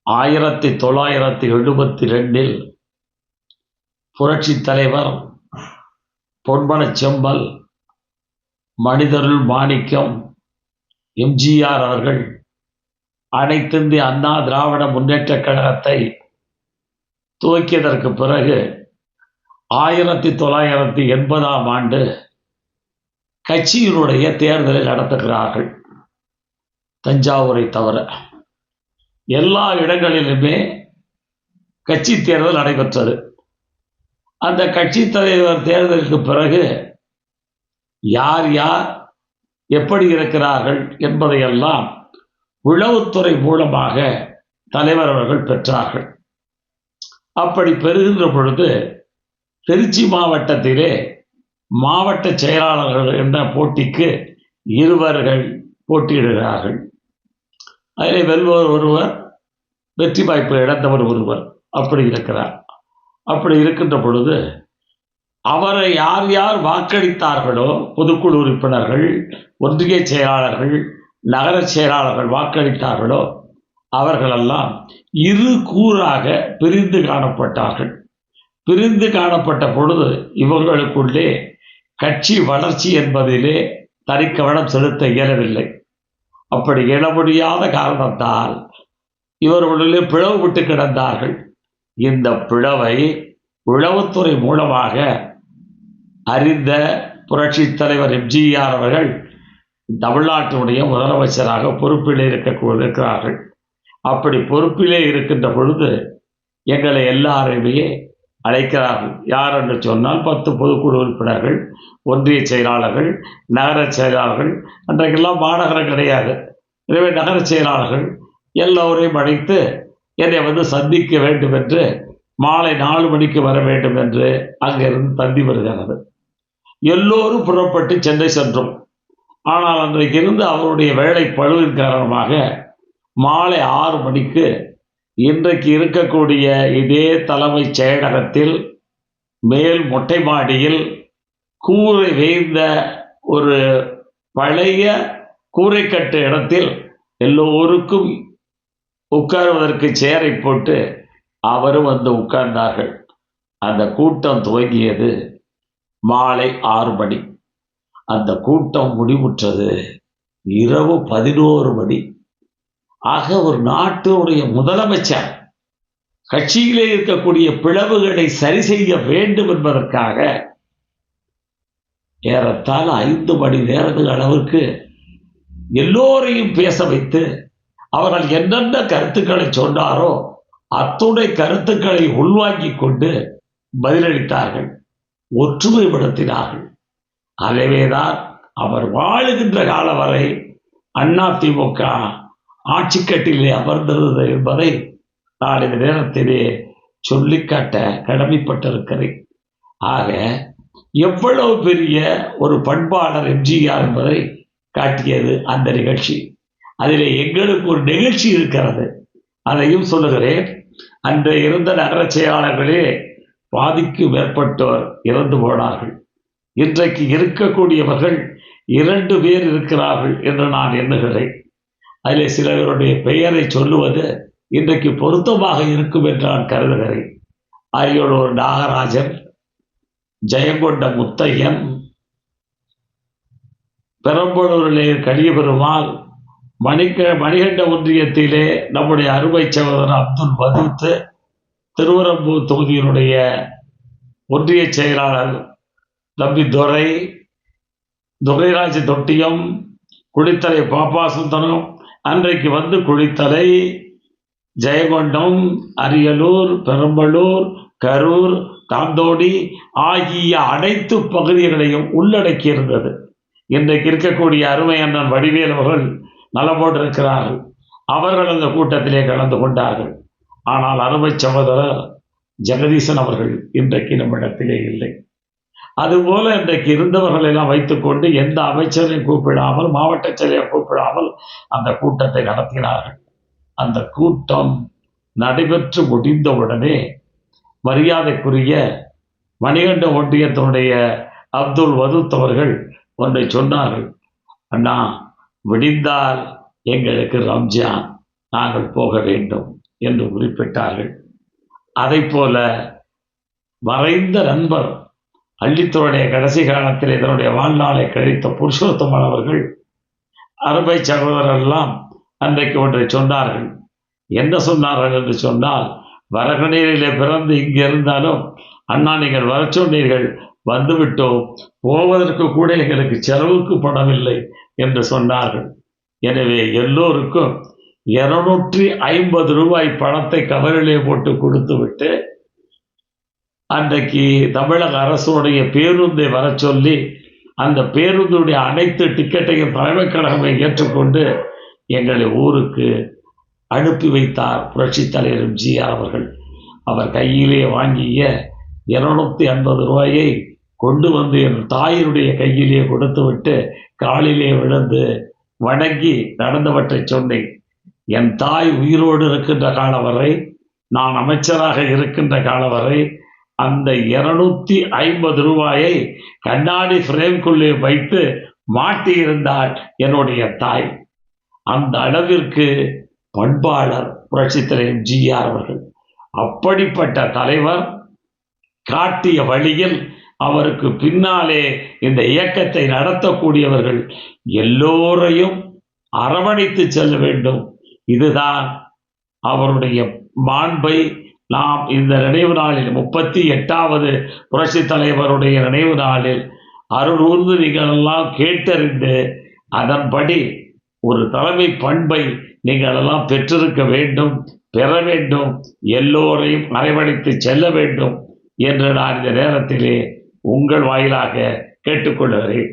1972 புரட்சித் தலைவர் பொன்மனச் செம்மல், மனிதருள் மாணிக்கம் எம்ஜிஆர் அவர்கள் அனைத்திந்திய அண்ணா திராவிட முன்னேற்றக் கழகத்தை துவக்கியதற்கு பிறகு 1980ஆம் ஆண்டு கட்சியினுடைய தேர்தலை நடத்துகிறார்கள். தஞ்சாவூரை தவிர எல்லா இடங்களிலுமே கட்சி தேர்தல் நடைபெற்றது. அந்த கட்சி தலைவர் தேர்தலுக்கு பிறகு யார் யார் எப்படி இருக்கிறார்கள் என்பதையெல்லாம் உளவுத்துறை மூலமாக தலைவர் அவர்கள் பெற்றார்கள். அப்படி பெறுகின்ற பொழுது திருச்சி மாவட்டத்திலே மாவட்ட செயலாளர்கள் என்ற போட்டிக்கு இருவர்கள் போட்டியிடுகிறார்கள். அதில் வெல்பவர் ஒருவர், வெற்றி வாய்ப்பு இழந்தவர் ஒருவர் அப்படி இருக்கிறார். அப்படி இருக்கின்ற பொழுது அவரை யார் யார் வாக்களித்தார்களோ, பொதுக்குழு உறுப்பினர்கள், ஒன்றிய செயலாளர்கள், நகர செயலாளர்கள் வாக்களித்தார்களோ அவர்களெல்லாம் இரு கூறாக பிரிந்து காணப்பட்டார்கள். பிரிந்து காணப்பட்ட பொழுது இவர்களுக்குள்ளே கட்சி வளர்ச்சி என்பதிலே தனிக்கவனம் செலுத்த இயலவில்லை. அப்படி எழ முடியாத காரணத்தால் இவர்களுடைய பிளவுபட்டு கிடந்தார்கள். இந்த பிளவை உளவுத்துறை மூலமாக அறிந்த புரட்சித் தலைவர் எம்ஜிஆர் அவர்கள் தமிழ்நாட்டினுடைய முதலமைச்சராக பொறுப்பிலே இருக்கிறார்கள். அப்படி பொறுப்பிலே இருக்கின்ற பொழுது எங்களை எல்லாரையுமே அழைக்கிறார்கள். யார் என்று சொன்னால் 10 பொதுக்குழு உறுப்பினர்கள், ஒன்றிய செயலாளர்கள், நகர செயலாளர்கள், அன்றைக்கெல்லாம் மாநகரம் கிடையாது. எனவே நகர செயலாளர்கள் எல்லோரையும் அழைத்து என்னை சந்திக்க வேண்டும் என்று மாலை 4 மணிக்கு வர வேண்டும் என்று அங்கிருந்து தந்தி வருகிறது. எல்லோரும் புறப்பட்டு சென்னை சென்றோம். ஆனால் அன்றைக்கு இருந்து அவருடைய வேலை பளுவின் காரணமாக மாலை 6 மணிக்கு இன்றைக்கு இருக்கக்கூடிய இதே தலைமைச் செயலகத்தில் மேல் மொட்டை மாடியில் கூரை வேய்ந்த ஒரு பழைய கூரைக்கட்டு இடத்தில் எல்லோருக்கும் உட்காருவதற்கு சேரை போட்டு அவரும் உட்கார்ந்தார்கள். அந்த கூட்டம் துவங்கியது மாலை 6 மணி. அந்த கூட்டம் முடிவுற்றது இரவு 11 மணி. ஆக ஒரு நாட்டினுடைய முதலமைச்சர் கட்சியிலே இருக்கக்கூடிய பிளவுகளை சரி செய்ய வேண்டும் என்பதற்காக ஏறத்தாழ 5 மணி நேரங்கள் அளவுக்கு எல்லோரையும் பேச வைத்து அவர்கள் என்னென்ன கருத்துக்களை சொன்னாரோ அத்துணை கருத்துக்களை உள்வாங்கிக் கொண்டு பதிலளித்தார்கள், ஒற்றுமைப்படுத்தினார்கள். ஆகவேதான் அவர் வாழுகின்ற காலம் வரை அதிமுக ஆட்சிக்கட்டிலே அமர்ந்திருந்தது என்பதை நான் இந்த நேரத்திலே சொல்லிக்காட்ட கடமைப்பட்டிருக்கிறேன். ஆக எவ்வளவு பெரிய ஒரு பண்பாளர் எம்ஜிஆர் என்பதை காட்டியது அந்த நிகழ்ச்சி. அதிலே எங்களுக்கு ஒரு நிகழ்ச்சி இருக்கிறது, அதையும் சொல்லுகிறேன். அன்று இருந்த நகர செயலாளர்களே பாதிக்கு மேற்பட்டோர் இறந்து போனார்கள். இன்றைக்கு இருக்கக்கூடியவர்கள் 2 பேர் இருக்கிறார்கள் என்று நான் எண்ணுகிறேன். அதில் சிலருடைய பெயரை சொல்லுவது இன்றைக்கு பொருத்தமாக இருக்கும் என்று நான் கருதுகிறேன். அரியலூர் நாகராஜன், ஜெயங்கொண்ட முத்தையன், பெரம்பலூரிலே கலியபெருமாள், மணிகண்ட ஒன்றியத்திலே நம்முடைய அருமை சகோதரர் அப்துல் வதூத், திருவரம்பூர் தொகுதியினுடைய ஒன்றிய செயலாளர் தம்பி துரைராஜ தொட்டியம், குளித்தலை பாப்பாசுந்தரம், அன்றைக்கு குளித்தலை, ஜெயங்கொண்டம், அரியலூர், பெரம்பலூர், கரூர், தாந்தோடி ஆகிய அனைத்து பகுதிகளையும் உள்ளடக்கியிருந்தது. இன்றைக்கு இருக்கக்கூடிய அருமை அண்ணன் வடிவேல் அவர்கள் நலமோடு இருக்கிறார்கள். அவர்கள் அந்த கூட்டத்திலே கலந்து கொண்டார்கள். ஆனால் அருமை சகோதரர் ஜெகதீசன் அவர்கள் இன்றைக்கு நம்மிடத்திலே இல்லை. அதுபோல இன்றைக்கு இருந்தவர்கள் எல்லாம் வைத்துக்கொண்டு எந்த அமைச்சரையும் கூப்பிடாமல், மாவட்ட செயலரை கூப்பிடாமல் அந்த கூட்டத்தை நடத்தினார்கள். அந்த கூட்டம் நடைபெற்று முடிந்தவுடனே மரியாதைக்குரிய மணிகண்ட ஒன்றியத்தினுடைய அப்துல் வதூத் அவர்கள் ஒன்றை சொன்னார்கள். அண்ணா, விடிந்தால் எங்களுக்கு ரம்ஜான், நாங்கள் போக வேண்டும். என்று குறிப்பிட்டார்கள். அதைப்போல மறைந்த நண்பர் அள்ளித்தோடைய கடைசி காலத்தில் இதனுடைய வாழ்நாளை கழித்த புருஷோத்தமன் அவர்கள் அருமை சகோதரர் எல்லாம் அன்றைக்கு ஒன்றை சொன்னார்கள். என்ன சொன்னார்கள் என்று சொன்னால், வரகநீரிலே பிறந்து இங்கே இருந்தாலும் அண்ணா நீங்கள் வர சொன்னீர்கள், வந்துவிட்டோம், போவதற்கு கூட எங்களுக்கு செலவுக்கு படவில்லை என்று சொன்னார்கள். எனவே எல்லோருக்கும் 250 ரூபாய் பணத்தை கவரிலே போட்டு கொடுத்துவிட்டு அன்றைக்கு தமிழக அரசுடைய பேருந்தை வர சொல்லி அந்த பேருந்துடைய அனைத்து டிக்கெட்டையும் தலைமைக் கழகமை ஏற்றுக்கொண்டு எங்களை ஊருக்கு அனுப்பி வைத்தார் புரட்சித் தலைவர் எம்ஜிஆர் அவர்கள். அவர் கையிலே வாங்கிய 250 ரூபாயை கொண்டு வந்து என் தாயினுடைய கையிலே கொடுத்துவிட்டு காலிலே விழுந்து வணங்கி நடந்தவற்றை சொன்னேன். என் தாய் உயிரோடு இருக்கின்ற காலம் வரை, நான் அமைச்சராக இருக்கின்ற காலம் வரை அந்த 250 ரூபாயை கண்ணாடி ஃப்ரேம்குள்ளே வைத்து மாட்டியிருந்தாள் என்னுடைய தாய். அந்த அளவிற்கு பண்பாளர் புரட்சித் தலைவர் எம்ஜிஆர் அவர்கள். அப்படிப்பட்ட தலைவர் காட்டிய வழியில் அவருக்கு பின்னாலே இந்த இயக்கத்தை நடத்தக்கூடியவர்கள் எல்லோரையும் அரவணைத்து செல்ல வேண்டும். இதுதான் அவருடைய மாண்பை நாம் இந்த நினைவு நாளில் 38வது புரட்சி தலைவருடைய நினைவு நாளில் அருளூர்ந்து நீங்கள் எல்லாம் கேட்டறிந்து அதன்படி ஒரு தலைமை பண்பை நீங்கள் எல்லாம் பெற்றிருக்க வேண்டும், பெற வேண்டும், எல்லோரையும் அரவணைத்து செல்ல வேண்டும் என்று நான் இந்த நேரத்திலே உங்கள் வாயிலாக கேட்டுக்கொள்கிறேன்.